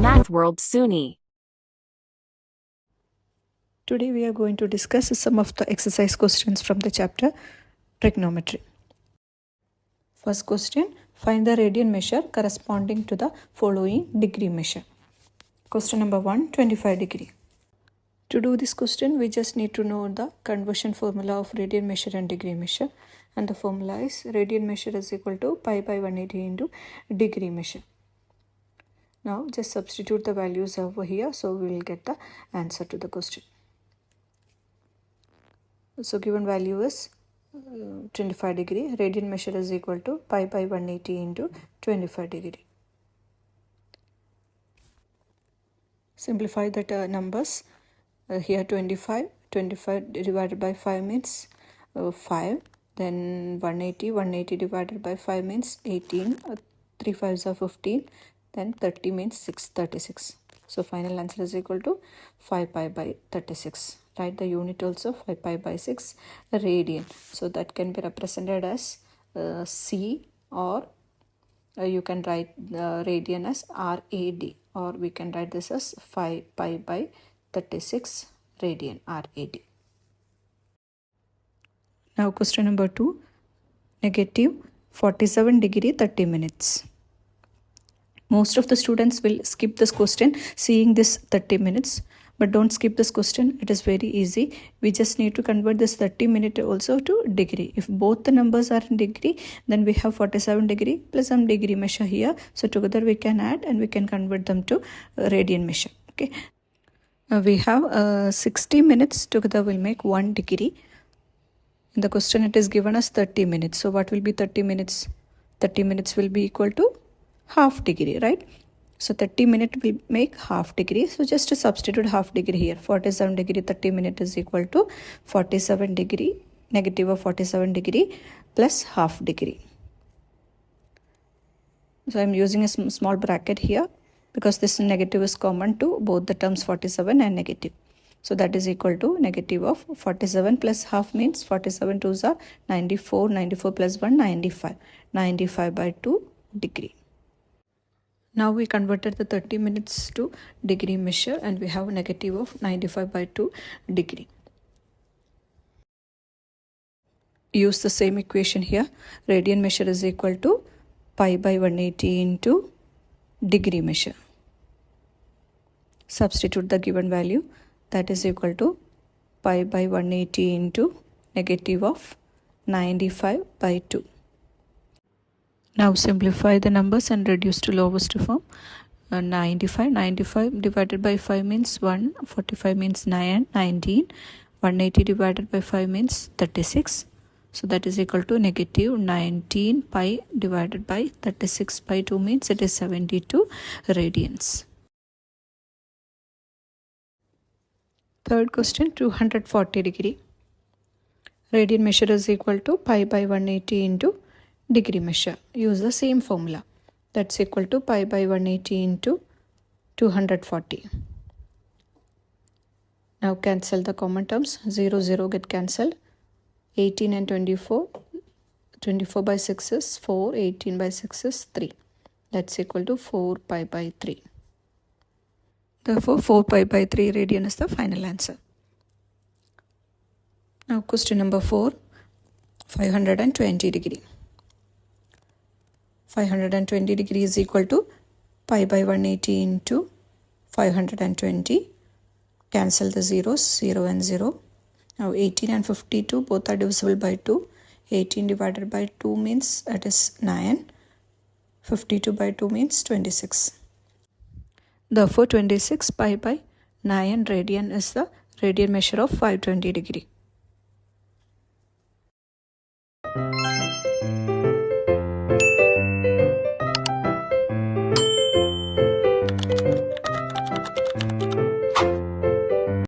Math World Suni. Today we are going to discuss some of the exercise questions from the chapter Trigonometry. First question, find the radian measure corresponding to the following degree measure. Question number 1, 25 degree. To do this question, we just need to know the conversion formula of radian measure and degree measure. And the formula is radian measure is equal to pi by 180 into degree measure. Now just substitute the values over here, so we will get the answer to the question. So given value is 25 degree, radian measure is equal to pi by 180 into 25 degree. Simplify the numbers. Here 25 divided by 5 means 5. Then 180 divided by 5 means 18. 3 5s are 15. Then 30 means 36. So final answer is equal to 5 pi by 36. Write the unit also, 5 pi by 6 radian. So that can be represented as C, or you can write radian as RAD, or we can write this as 5 pi by 36 radian, RAD. Now question number 2, negative 47 degree 30 minutes. Most of the students will skip this question seeing this 30 minutes. But don't skip this question, it is very easy. We just need to convert this 30 minute also to degree. If both the numbers are in degree, then we have 47 degree plus some degree measure here. So together we can add and we can convert them to radian measure. Okay. We have 60 minutes, together will make 1 degree. In the question it is given as 30 minutes. So what will be 30 minutes? 30 minutes will be equal to half degree, right? So 30 minute will make half degree. So just to substitute half degree here. 47 degree 30 minute is equal to 47 degree, negative of 47 degree plus half degree. So I'm using a small bracket here because this negative is common to both the terms 47 and negative. So that is equal to negative of 47 plus half means 47 2s are 94, 94 plus 1, 95. 95 by 2 degree. Now we converted the 30 minutes to degree measure and we have a negative of 95 by 2 degree. Use the same equation here. Radian measure is equal to pi by 180 into degree measure. Substitute the given value, that is equal to pi by 180 into negative of 95 by 2. Now simplify the numbers and reduce to lowest form. 95 divided by 5 means 1, 45 means 9, 19, 180 divided by 5 means 36. So that is equal to negative 19 pi divided by 36 by 2 means it is 72 radians. Third question, 240 degree. Radian measure is equal to pi by 180 into degree measure. Use the same formula, that's equal to pi by 180 into 240. Now cancel the common terms, 0 0 get cancelled. 18 and 24, 24 by 6 is 4, 18 by 6 is 3. That's equal to 4 pi by 3. Therefore 4 pi by 3 radian is the final answer. Now question number 4, 520 degree. 520 degree is equal to pi by 180 into 520. Cancel the zeros, 0 and 0. Now 18 and 52 both are divisible by 2. 18 divided by 2 means it is 9. 52 by 2 means 26. Therefore 26 pi by 9 radian is the radian measure of 520 degree.